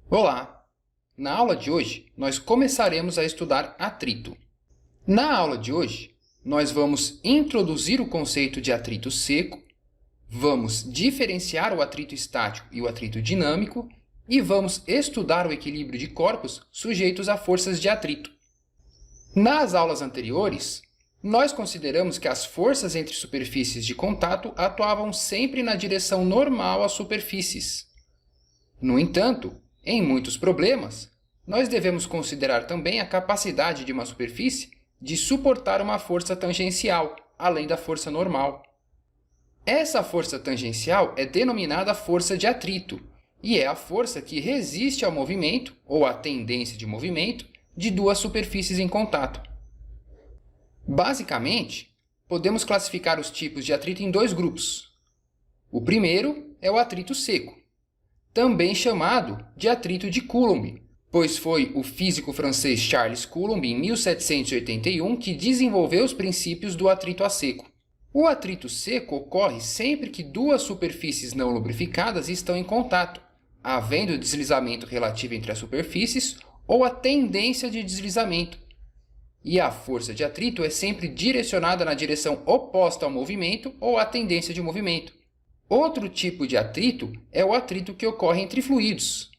Olá! Na aula de hoje, nós começaremos a estudar atrito. Na aula de hoje, nós vamos introduzir o conceito de atrito seco, vamos diferenciar o atrito estático e o atrito dinâmico e vamos estudar o equilíbrio de corpos sujeitos a forças de atrito. Nas aulas anteriores, nós consideramos que as forças entre superfícies de contato atuavam sempre na direção normal às superfícies. No entanto, em muitos problemas, nós devemos considerar também a capacidade de uma superfície de suportar uma força tangencial, além da força normal. Essa força tangencial é denominada força de atrito e é a força que resiste ao movimento, ou à tendência de movimento, de duas superfícies em contato. Basicamente, podemos classificar os tipos de atrito em dois grupos. O primeiro é o atrito seco, também chamado de atrito de Coulomb, pois foi o físico francês Charles Coulomb, em 1781, que desenvolveu os princípios do atrito a seco. O atrito seco ocorre sempre que duas superfícies não lubrificadas estão em contato, havendo deslizamento relativo entre as superfícies ou a tendência de deslizamento. E a força de atrito é sempre direcionada na direção oposta ao movimento ou à tendência de movimento. Outro tipo de atrito é o atrito que ocorre entre fluidos,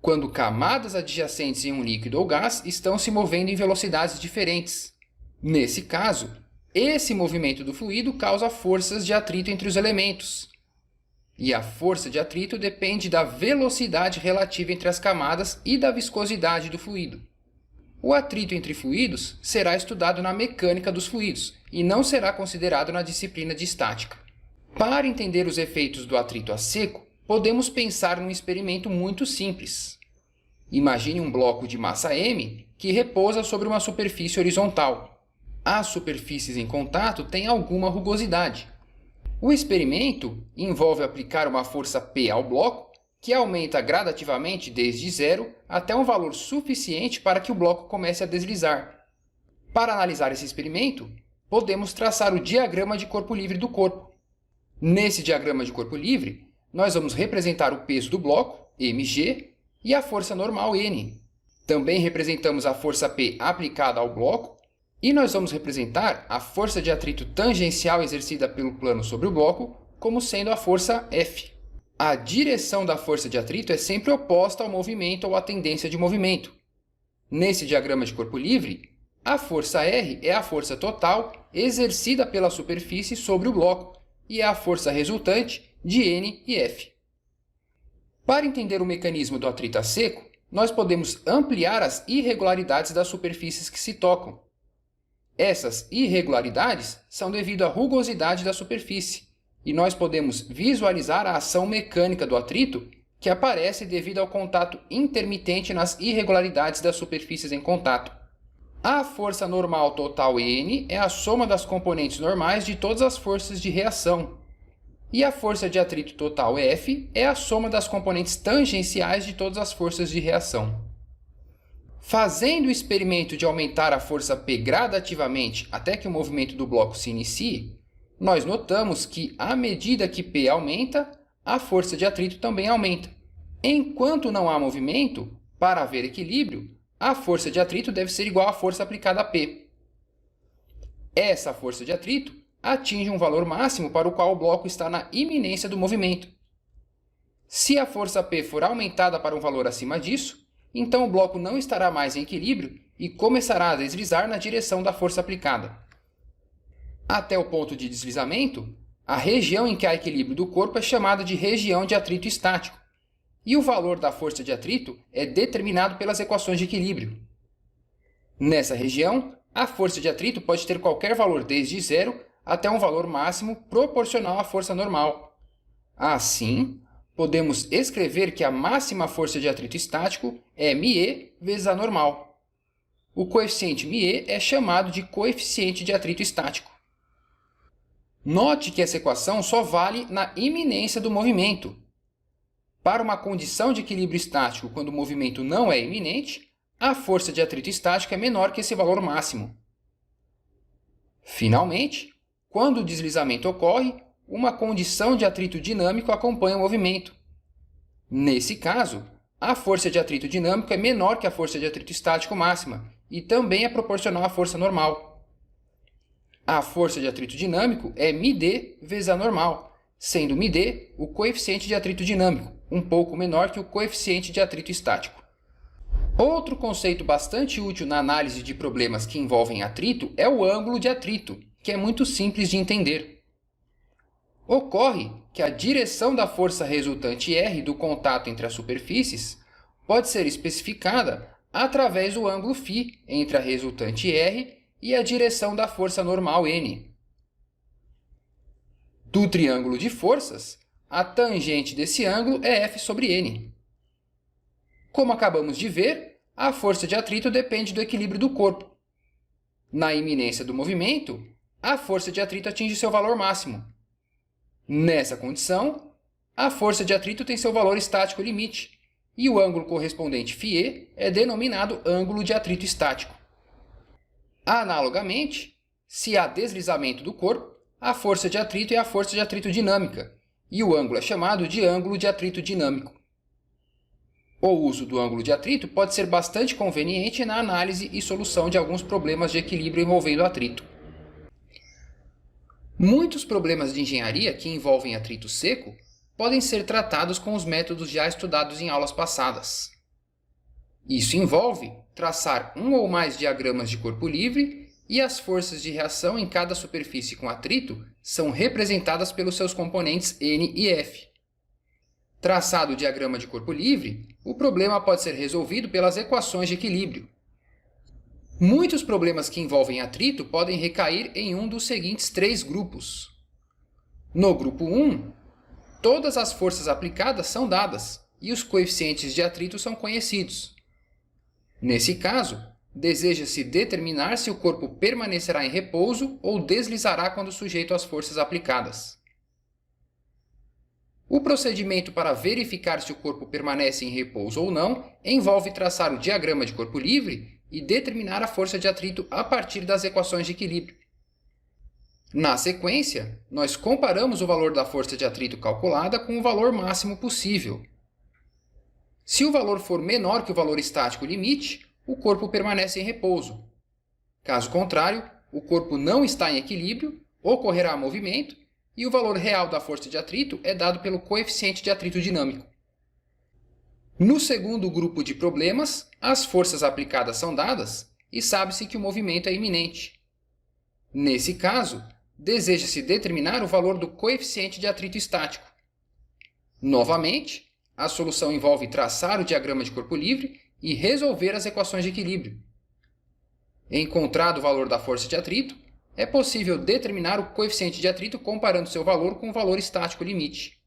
quando camadas adjacentes em um líquido ou gás estão se movendo em velocidades diferentes. Nesse caso, esse movimento do fluido causa forças de atrito entre os elementos. E a força de atrito depende da velocidade relativa entre as camadas e da viscosidade do fluido. O atrito entre fluidos será estudado na mecânica dos fluidos e não será considerado na disciplina de estática. Para entender os efeitos do atrito a seco, podemos pensar num experimento muito simples. Imagine um bloco de massa M que repousa sobre uma superfície horizontal. As superfícies em contato têm alguma rugosidade. O experimento envolve aplicar uma força P ao bloco, que aumenta gradativamente desde zero até um valor suficiente para que o bloco comece a deslizar. Para analisar esse experimento, podemos traçar o diagrama de corpo livre do corpo. Nesse diagrama de corpo livre, nós vamos representar o peso do bloco, mg, e a força normal, N. Também representamos a força P aplicada ao bloco, e nós vamos representar a força de atrito tangencial exercida pelo plano sobre o bloco como sendo a força F. A direção da força de atrito é sempre oposta ao movimento ou à tendência de movimento. Nesse diagrama de corpo livre, a força R é a força total exercida pela superfície sobre o bloco e é a força resultante de N e F. Para entender o mecanismo do atrito a seco, nós podemos ampliar as irregularidades das superfícies que se tocam. Essas irregularidades são devido à rugosidade da superfície, e nós podemos visualizar a ação mecânica do atrito que aparece devido ao contato intermitente nas irregularidades das superfícies em contato. A força normal total N é a soma das componentes normais de todas as forças de reação, e a força de atrito total F é a soma das componentes tangenciais de todas as forças de reação. Fazendo o experimento de aumentar a força P gradativamente até que o movimento do bloco se inicie, nós notamos que, à medida que P aumenta, a força de atrito também aumenta. Enquanto não há movimento, para haver equilíbrio, a força de atrito deve ser igual à força aplicada a P. Essa força de atrito atinge um valor máximo para o qual o bloco está na iminência do movimento. Se a força P for aumentada para um valor acima disso, então o bloco não estará mais em equilíbrio e começará a deslizar na direção da força aplicada. Até o ponto de deslizamento, a região em que há equilíbrio do corpo é chamada de região de atrito estático, e o valor da força de atrito é determinado pelas equações de equilíbrio. Nessa região, a força de atrito pode ter qualquer valor desde zero até um valor máximo proporcional à força normal. Assim, podemos escrever que a máxima força de atrito estático é μe vezes a normal. O coeficiente μe é chamado de coeficiente de atrito estático. Note que essa equação só vale na iminência do movimento. Para uma condição de equilíbrio estático, quando o movimento não é iminente, a força de atrito estático é menor que esse valor máximo. Finalmente, quando o deslizamento ocorre, uma condição de atrito dinâmico acompanha o movimento. Nesse caso, a força de atrito dinâmico é menor que a força de atrito estático máxima e também é proporcional à força normal. A força de atrito dinâmico é μd vezes a normal, sendo μd o coeficiente de atrito dinâmico, um pouco menor que o coeficiente de atrito estático. Outro conceito bastante útil na análise de problemas que envolvem atrito é o ângulo de atrito, que é muito simples de entender. Ocorre que a direção da força resultante R do contato entre as superfícies pode ser especificada através do ângulo φ entre a resultante R e a direção da força normal N. Do triângulo de forças, a tangente desse ângulo é F sobre N. Como acabamos de ver, a força de atrito depende do equilíbrio do corpo. Na iminência do movimento, a força de atrito atinge seu valor máximo. Nessa condição, a força de atrito tem seu valor estático limite, e o ângulo correspondente φe é denominado ângulo de atrito estático. Analogamente, se há deslizamento do corpo, a força de atrito é a força de atrito dinâmica, e o ângulo é chamado de ângulo de atrito dinâmico. O uso do ângulo de atrito pode ser bastante conveniente na análise e solução de alguns problemas de equilíbrio envolvendo atrito. Muitos problemas de engenharia que envolvem atrito seco podem ser tratados com os métodos já estudados em aulas passadas. Isso envolve traçar um ou mais diagramas de corpo livre e as forças de reação em cada superfície com atrito são representadas pelos seus componentes N e F. Traçado o diagrama de corpo livre, o problema pode ser resolvido pelas equações de equilíbrio. Muitos problemas que envolvem atrito podem recair em um dos seguintes três grupos. No grupo 1, todas as forças aplicadas são dadas e os coeficientes de atrito são conhecidos. Nesse caso, deseja-se determinar se o corpo permanecerá em repouso ou deslizará quando sujeito às forças aplicadas. O procedimento para verificar se o corpo permanece em repouso ou não envolve traçar o diagrama de corpo livre e determinar a força de atrito a partir das equações de equilíbrio. Na sequência, nós comparamos o valor da força de atrito calculada com o valor máximo possível. Se o valor for menor que o valor estático limite, o corpo permanece em repouso. Caso contrário, o corpo não está em equilíbrio, ocorrerá movimento e o valor real da força de atrito é dado pelo coeficiente de atrito dinâmico. No segundo grupo de problemas, as forças aplicadas são dadas e sabe-se que o movimento é iminente. Nesse caso, deseja-se determinar o valor do coeficiente de atrito estático. Novamente, a solução envolve traçar o diagrama de corpo livre e resolver as equações de equilíbrio. Encontrado o valor da força de atrito, é possível determinar o coeficiente de atrito comparando seu valor com o valor estático limite.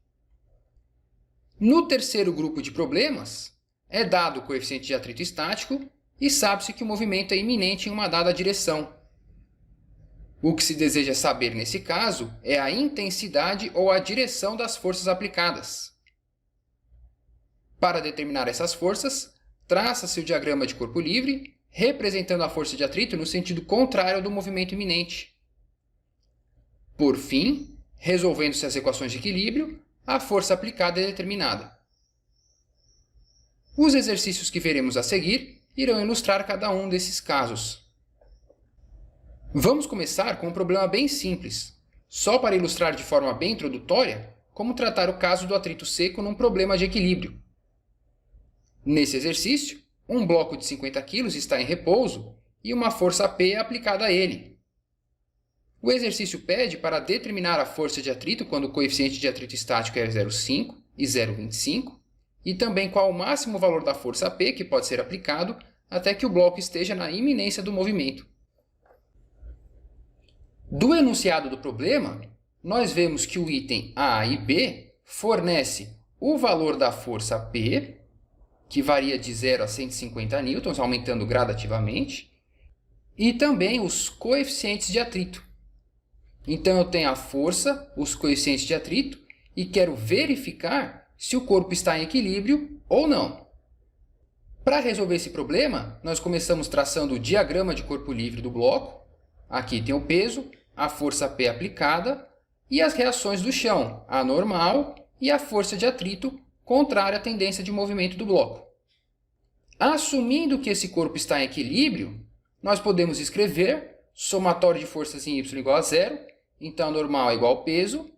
No terceiro grupo de problemas, é dado o coeficiente de atrito estático e sabe-se que o movimento é iminente em uma dada direção. O que se deseja saber nesse caso é a intensidade ou a direção das forças aplicadas. Para determinar essas forças, traça-se o diagrama de corpo livre, representando a força de atrito no sentido contrário ao do movimento iminente. Por fim, resolvendo-se as equações de equilíbrio, a força aplicada é determinada. Os exercícios que veremos a seguir irão ilustrar cada um desses casos. Vamos começar com um problema bem simples, só para ilustrar de forma bem introdutória como tratar o caso do atrito seco num problema de equilíbrio. Nesse exercício, um bloco de 50 kg está em repouso e uma força P é aplicada a ele. O exercício pede para determinar a força de atrito quando o coeficiente de atrito estático é 0,5 e 0,25 e também qual o máximo valor da força P que pode ser aplicado até que o bloco esteja na iminência do movimento. Do enunciado do problema, nós vemos que o item A e B fornece o valor da força P, que varia de 0 a 150 newtons, aumentando gradativamente, e também os coeficientes de atrito. Então, eu tenho a força, os coeficientes de atrito, e quero verificar se o corpo está em equilíbrio ou não. Para resolver esse problema, nós começamos traçando o diagrama de corpo livre do bloco. Aqui tem o peso, a força P aplicada e as reações do chão, a normal e a força de atrito contrária à tendência de movimento do bloco. Assumindo que esse corpo está em equilíbrio, nós podemos escrever somatório de forças em y igual a zero, então a normal é igual ao peso,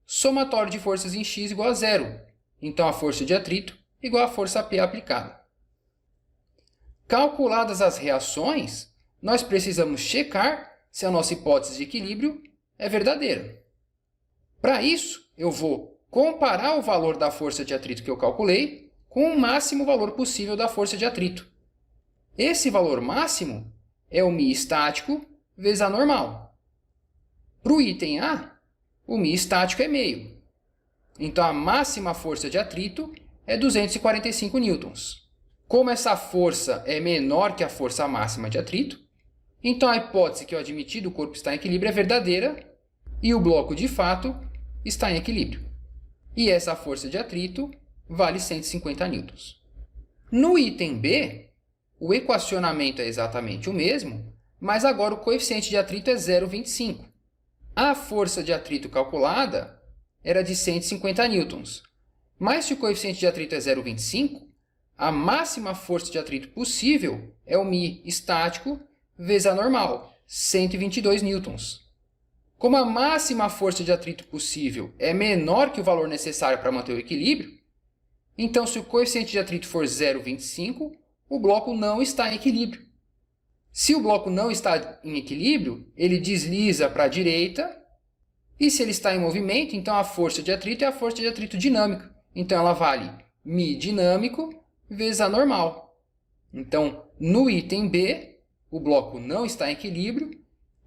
somatório de forças em x igual a zero, então a força de atrito igual à força P aplicada. Calculadas as reações, nós precisamos checar se a nossa hipótese de equilíbrio é verdadeira. Para isso, eu vou comparar o valor da força de atrito que eu calculei com o máximo valor possível da força de atrito. Esse valor máximo é o μ estático vezes a normal. Para o item A, o μ estático é meio. Então, a máxima força de atrito é 245 newtons. Como essa força é menor que a força máxima de atrito, então a hipótese que eu admiti do corpo estar em equilíbrio é verdadeira e o bloco, de fato, está em equilíbrio. E essa força de atrito vale 150 newtons. No item B, o equacionamento é exatamente o mesmo, mas agora o coeficiente de atrito é 0,25. A força de atrito calculada era de 150 newtons. Mas se o coeficiente de atrito é 0,25, a máxima força de atrito possível é o μ estático vezes a normal, 122 newtons. Como a máxima força de atrito possível é menor que o valor necessário para manter o equilíbrio, então se o coeficiente de atrito for 0,25, o bloco não está em equilíbrio. Se o bloco não está em equilíbrio, ele desliza para a direita, e se ele está em movimento, então a força de atrito é a força de atrito dinâmica. Então ela vale μ dinâmico vezes a normal. Então, no item B, o bloco não está em equilíbrio,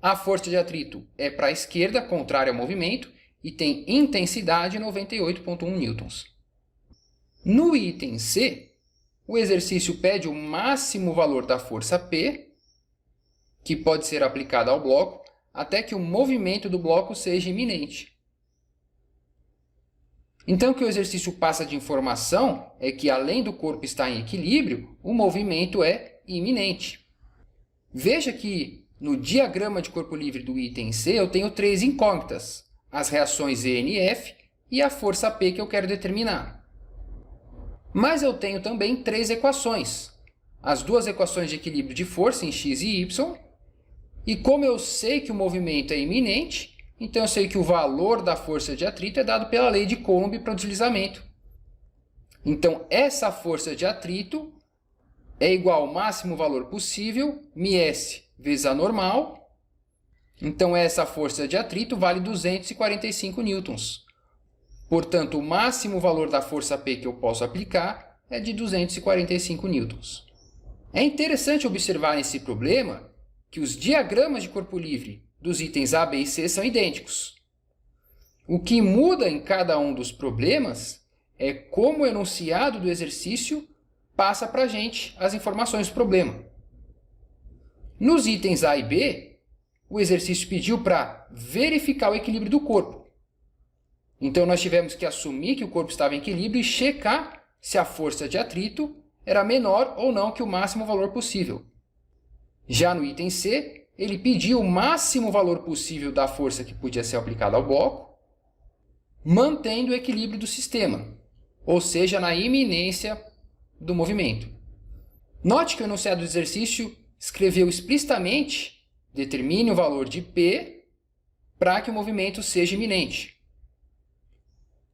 a força de atrito é para a esquerda, contrária ao movimento, e tem intensidade 98,1 newtons. No item C, o exercício pede o máximo valor da força P, que pode ser aplicada ao bloco, até que o movimento do bloco seja iminente. Então, o que o exercício passa de informação é que, além do corpo estar em equilíbrio, o movimento é iminente. Veja que, no diagrama de corpo livre do item C, eu tenho três incógnitas, as reações E, N e F e a força P que eu quero determinar. Mas eu tenho também três equações, as duas equações de equilíbrio de força em x e y, e como eu sei que o movimento é iminente, então eu sei que o valor da força de atrito é dado pela lei de Coulomb para o deslizamento. Então, essa força de atrito é igual ao máximo valor possível, μs vezes a normal. Então, essa força de atrito vale 245 newtons. Portanto, o máximo valor da força P que eu posso aplicar é de 245 newtons. É interessante observar nesse problema que os diagramas de corpo livre dos itens A, B e C são idênticos. O que muda em cada um dos problemas é como o enunciado do exercício passa para a gente as informações do problema. Nos itens A e B, o exercício pediu para verificar o equilíbrio do corpo. Então, nós tivemos que assumir que o corpo estava em equilíbrio e checar se a força de atrito era menor ou não que o máximo valor possível. Já no item C, ele pediu o máximo valor possível da força que podia ser aplicada ao bloco, mantendo o equilíbrio do sistema, ou seja, na iminência do movimento. Note que o enunciado do exercício escreveu explicitamente: determine o valor de P para que o movimento seja iminente.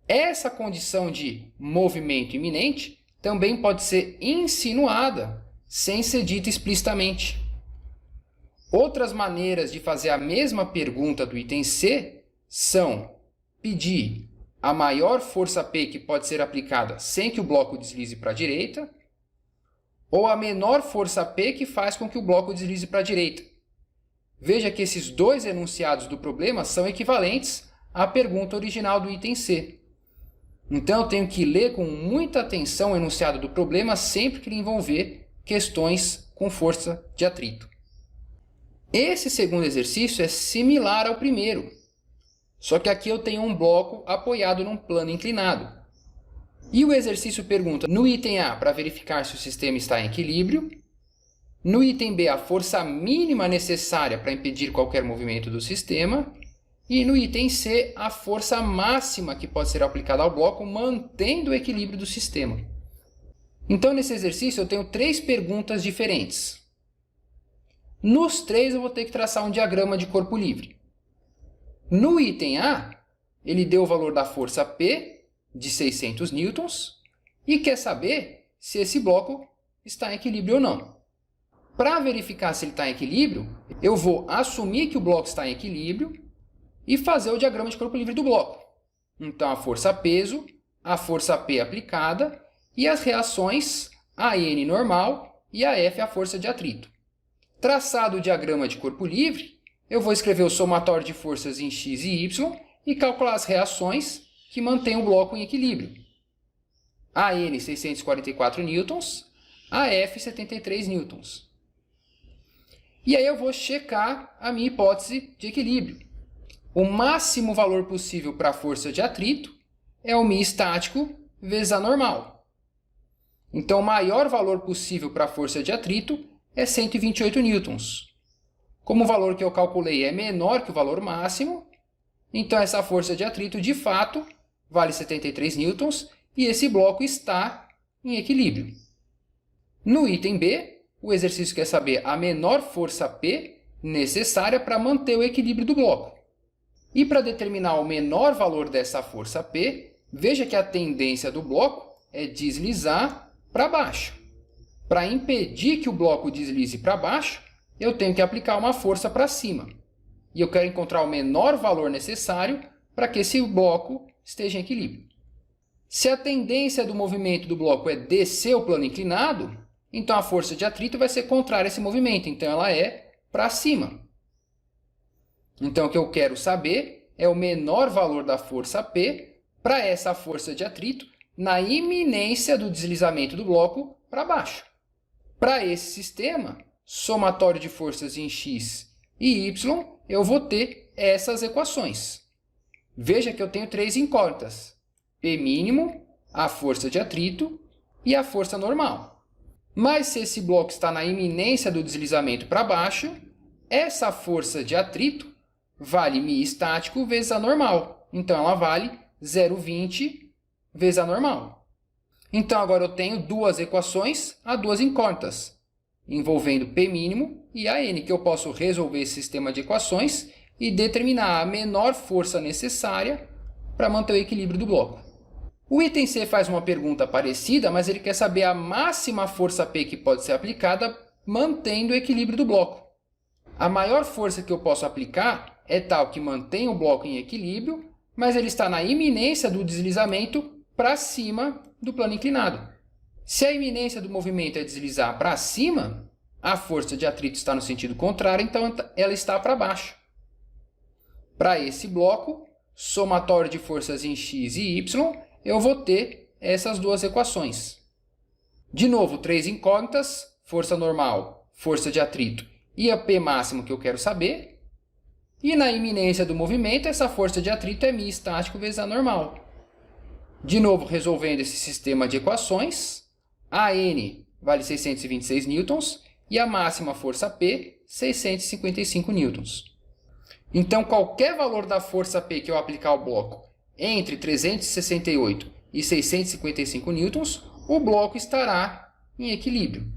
Essa condição de movimento iminente também pode ser insinuada, sem ser dita explicitamente. Outras maneiras de fazer a mesma pergunta do item C são pedir a maior força P que pode ser aplicada sem que o bloco deslize para a direita, ou a menor força P que faz com que o bloco deslize para a direita. Veja que esses dois enunciados do problema são equivalentes à pergunta original do item C. Então, eu tenho que ler com muita atenção o enunciado do problema sempre que ele envolver questões com força de atrito. Esse segundo exercício é similar ao primeiro, só que aqui eu tenho um bloco apoiado num plano inclinado. E o exercício pergunta no item A para verificar se o sistema está em equilíbrio, no item B a força mínima necessária para impedir qualquer movimento do sistema, E no item C, a força máxima que pode ser aplicada ao bloco, mantendo o equilíbrio do sistema. Então, nesse exercício, eu tenho 3 perguntas diferentes. Nos 3, eu vou ter que traçar um diagrama de corpo livre. No item A, ele deu o valor da força P, de 600 newtons, e quer saber se esse bloco está em equilíbrio ou não. Para verificar se ele está em equilíbrio, eu vou assumir que o bloco está em equilíbrio e fazer o diagrama de corpo livre do bloco. Então, a força peso, a força P aplicada e as reações AN normal e AF a força de atrito. Traçado o diagrama de corpo livre, eu vou escrever o somatório de forças em x e y e calcular as reações que mantêm o bloco em equilíbrio. AN 644 newtons, AF 73 newtons. E aí eu vou checar a minha hipótese de equilíbrio. O máximo valor possível para a força de atrito é o μ estático vezes a normal. Então, o maior valor possível para a força de atrito é 128 newtons. Como o valor que eu calculei é menor que o valor máximo, então essa força de atrito, de fato, vale 73 newtons e esse bloco está em equilíbrio. No item B, o exercício quer saber a menor força P necessária para manter o equilíbrio do bloco. E para determinar o menor valor dessa força P, veja que a tendência do bloco é deslizar para baixo. Para impedir que o bloco deslize para baixo, eu tenho que aplicar uma força para cima. E eu quero encontrar o menor valor necessário para que esse bloco esteja em equilíbrio. Se a tendência do movimento do bloco é descer o plano inclinado, então a força de atrito vai ser contrária a esse movimento, então ela é para cima. Então o que eu quero saber é o menor valor da força P para essa força de atrito na iminência do deslizamento do bloco para baixo. Para esse sistema, somatório de forças em x e y, eu vou ter essas equações. Veja que eu tenho 3 incógnitas: P mínimo, a força de atrito e a força normal. Mas se esse bloco está na iminência do deslizamento para baixo, essa força de atrito vale μ estático vezes a normal. Então, ela vale 0,20 vezes a normal. Então, agora eu tenho 2 equações a 2 incógnitas, envolvendo P mínimo e AN, que eu posso resolver esse sistema de equações e determinar a menor força necessária para manter o equilíbrio do bloco. O item C faz uma pergunta parecida, mas ele quer saber a máxima força P que pode ser aplicada mantendo o equilíbrio do bloco. A maior força que eu posso aplicar é tal que mantém o bloco em equilíbrio, mas ele está na iminência do deslizamento para cima do plano inclinado. Se a iminência do movimento é deslizar para cima, a força de atrito está no sentido contrário, então ela está para baixo. Para esse bloco, somatório de forças em x e y, eu vou ter essas 2 equações. De novo, 3 incógnitas, força normal, força de atrito e a P máximo que eu quero saber. E na iminência do movimento, essa força de atrito é μ estático vezes a normal. De novo, resolvendo esse sistema de equações, a N vale 626 newtons e a máxima força P, 655 newtons. Então, qualquer valor da força P que eu aplicar ao bloco entre 368 e 655 newtons, o bloco estará em equilíbrio.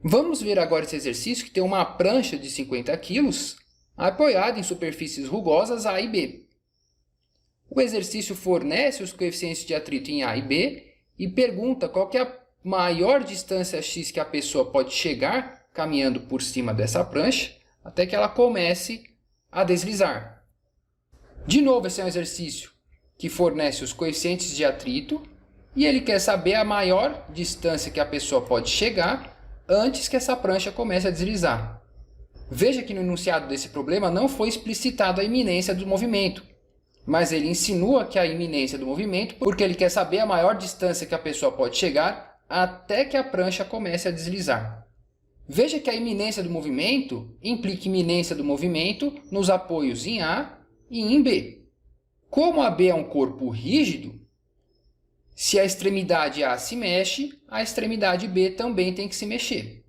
Vamos ver agora esse exercício que tem uma prancha de 50 kg apoiada em superfícies rugosas A e B. O exercício fornece os coeficientes de atrito em A e B e pergunta qual que é a maior distância x que a pessoa pode chegar caminhando por cima dessa prancha até que ela comece a deslizar. De novo, esse é um exercício que fornece os coeficientes de atrito e ele quer saber a maior distância que a pessoa pode chegar antes que essa prancha comece a deslizar. Veja que no enunciado desse problema não foi explicitado a iminência do movimento, mas ele insinua que a iminência do movimento porque ele quer saber a maior distância que a pessoa pode chegar até que a prancha comece a deslizar. Veja que a iminência do movimento implica iminência do movimento nos apoios em A e em B. Como a B é um corpo rígido, se a extremidade A se mexe, a extremidade B também tem que se mexer.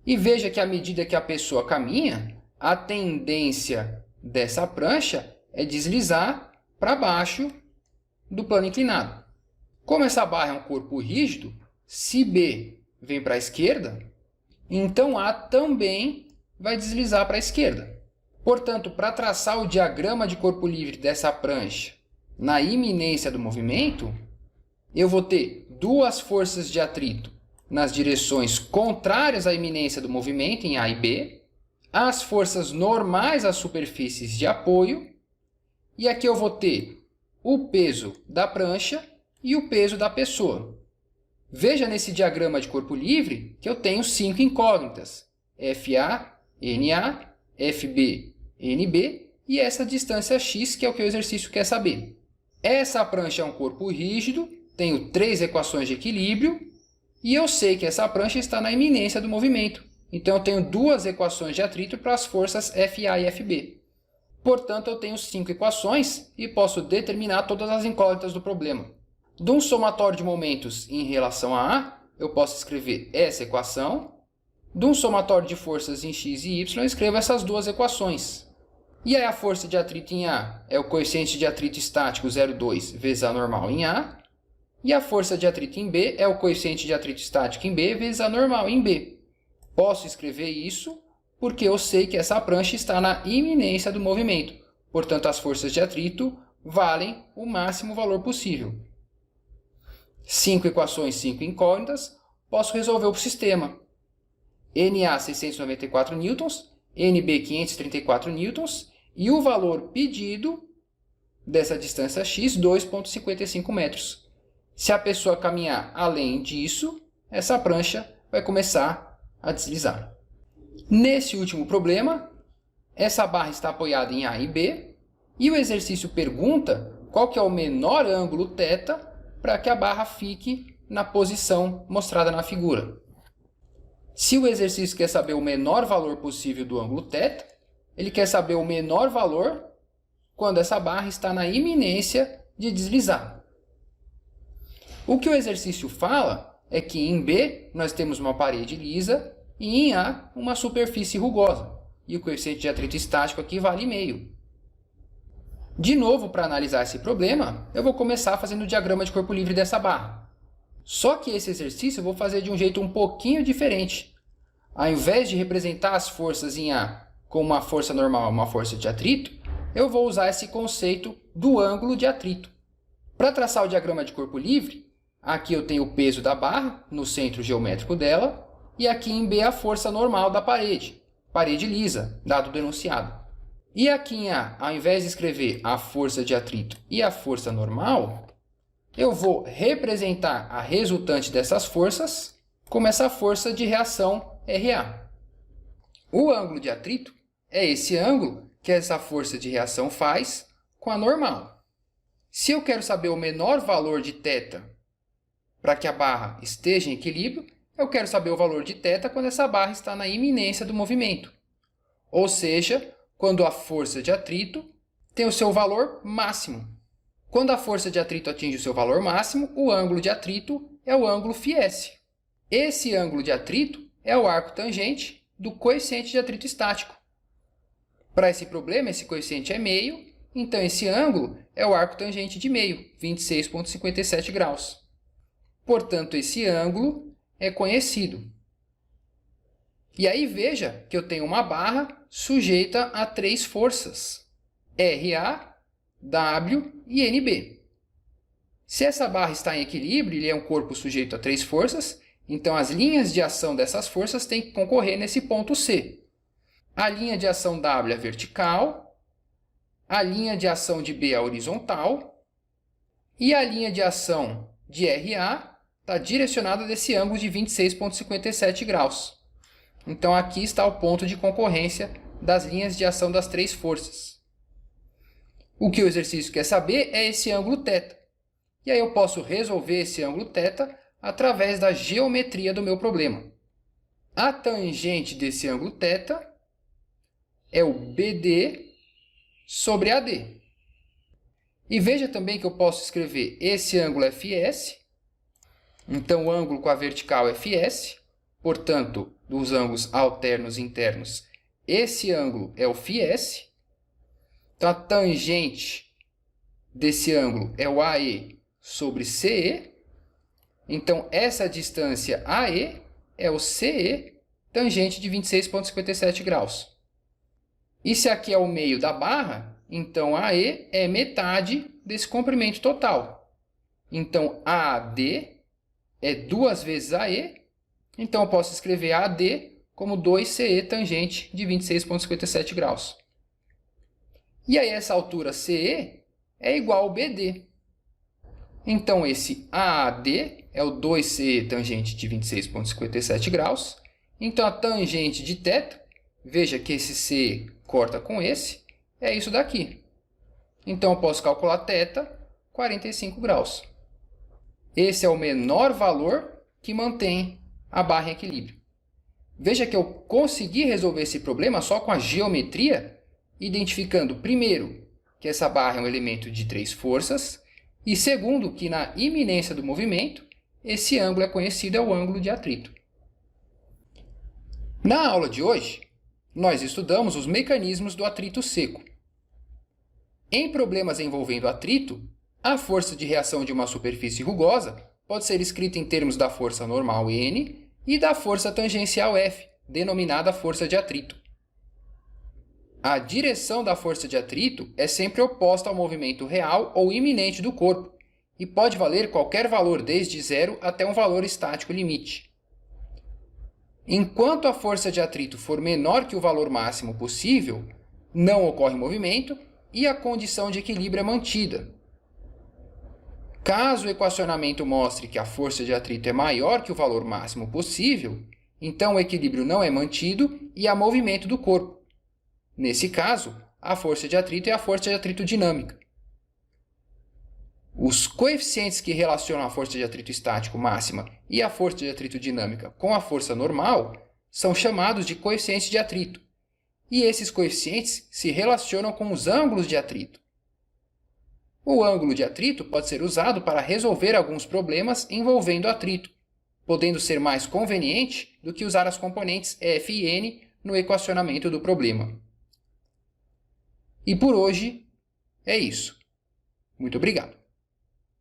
E veja que à medida que a pessoa caminha, a tendência dessa prancha é deslizar para baixo do plano inclinado. Como essa barra é um corpo rígido, se B vem para a esquerda, então A também vai deslizar para a esquerda. Portanto, para traçar o diagrama de corpo livre dessa prancha na iminência do movimento, eu vou ter duas forças de atrito nas direções contrárias à iminência do movimento, em A e B, as forças normais às superfícies de apoio, e aqui eu vou ter o peso da prancha e o peso da pessoa. Veja nesse diagrama de corpo livre que eu tenho 5 incógnitas, FA, NA, FB, NB e essa distância x, que é o que o exercício quer saber. Essa prancha é um corpo rígido, tenho 3 equações de equilíbrio e eu sei que essa prancha está na iminência do movimento. Então eu tenho 2 equações de atrito para as forças FA e FB. Portanto, eu tenho 5 equações e posso determinar todas as incógnitas do problema. De um somatório de momentos em relação a A, eu posso escrever essa equação. De um somatório de forças em x e y, eu escrevo essas 2 equações. E aí a força de atrito em A é o coeficiente de atrito estático 0,2 vezes A normal em A. E a força de atrito em B é o coeficiente de atrito estático em B vezes A normal em B. Posso escrever isso porque eu sei que essa prancha está na iminência do movimento. Portanto, as forças de atrito valem o máximo valor possível. 5 equações, 5 incógnitas, posso resolver o sistema. NA 694 newtons, NB 534 newtons e o valor pedido dessa distância x, 2,55 metros. Se a pessoa caminhar além disso, essa prancha vai começar a deslizar. Nesse último problema, essa barra está apoiada em A e B e o exercício pergunta qual que é o menor ângulo θ para que a barra fique na posição mostrada na figura. Se o exercício quer saber o menor valor possível do ângulo θ, ele quer saber o menor valor quando essa barra está na iminência de deslizar. O que o exercício fala é que em B nós temos uma parede lisa e em A uma superfície rugosa. E o coeficiente de atrito estático aqui vale meio. De novo, para analisar esse problema, eu vou começar fazendo o diagrama de corpo livre dessa barra. Só que esse exercício eu vou fazer de um jeito um pouquinho diferente. Ao invés de representar as forças em A como uma força normal, uma força de atrito, eu vou usar esse conceito do ângulo de atrito. Para traçar o diagrama de corpo livre, aqui eu tenho o peso da barra no centro geométrico dela, e aqui em B a força normal da parede lisa, dado do enunciado. E aqui em A, ao invés de escrever a força de atrito e a força normal, eu vou representar a resultante dessas forças como essa força de reação RA. O ângulo de atrito é esse ângulo que essa força de reação faz com a normal. Se eu quero saber o menor valor de θ para que a barra esteja em equilíbrio, eu quero saber o valor de θ quando essa barra está na iminência do movimento. Ou seja, quando a força de atrito tem o seu valor máximo. Quando a força de atrito atinge o seu valor máximo, o ângulo de atrito é o ângulo φs. Esse ângulo de atrito é o arco tangente do coeficiente de atrito estático. Para esse problema, esse coeficiente é meio, então esse ângulo é o arco tangente de meio, 26,57 graus. Portanto, esse ângulo é conhecido. E aí veja que eu tenho uma barra sujeita a 3 forças, RA, W e NB. Se essa barra está em equilíbrio, ele é um corpo sujeito a 3 forças, então as linhas de ação dessas forças têm que concorrer nesse ponto C. A linha de ação W é vertical, a linha de ação de B é horizontal, e a linha de ação de RA está direcionada desse ângulo de 26,57 graus. Então aqui está o ponto de concorrência das linhas de ação das 3 forças. O que o exercício quer saber é esse ângulo θ. E aí eu posso resolver esse ângulo θ através da geometria do meu problema. A tangente desse ângulo θ é o BD sobre AD. E veja também que eu posso escrever esse ângulo FS. Então o ângulo com a vertical é FS. Portanto, dos ângulos alternos e internos, esse ângulo é o φs. Então, a tangente desse ângulo é o AE sobre CE. Então, essa distância AE é o CE, tangente de 26,57 graus. E se aqui é o meio da barra, então AE é metade desse comprimento total. Então, AD é 2 vezes AE. Então, eu posso escrever AD como 2CE tangente de 26,57 graus. E aí, essa altura CE é igual ao BD. Então, esse AD é o 2CE tangente de 26,57 graus. Então, a tangente de θ, veja que esse CE corta com esse, é isso daqui. Então, eu posso calcular θ, 45 graus. Esse é o menor valor que mantém a barra em equilíbrio. Veja que eu consegui resolver esse problema só com a geometria, identificando, primeiro, que essa barra é um elemento de 3 forças, e segundo, que na iminência do movimento, esse ângulo é conhecido, é o ângulo de atrito. Na aula de hoje, nós estudamos os mecanismos do atrito seco. Em problemas envolvendo atrito, a força de reação de uma superfície rugosa pode ser escrita em termos da força normal N e da força tangencial F, denominada força de atrito. A direção da força de atrito é sempre oposta ao movimento real ou iminente do corpo e pode valer qualquer valor desde zero até um valor estático limite. Enquanto a força de atrito for menor que o valor máximo possível, não ocorre movimento e a condição de equilíbrio é mantida. Caso o equacionamento mostre que a força de atrito é maior que o valor máximo possível, então o equilíbrio não é mantido e há movimento do corpo. Nesse caso, a força de atrito é a força de atrito dinâmica. Os coeficientes que relacionam a força de atrito estático máxima e a força de atrito dinâmica com a força normal são chamados de coeficientes de atrito. E esses coeficientes se relacionam com os ângulos de atrito. O ângulo de atrito pode ser usado para resolver alguns problemas envolvendo atrito, podendo ser mais conveniente do que usar as componentes F e N no equacionamento do problema. E por hoje é isso. Muito obrigado.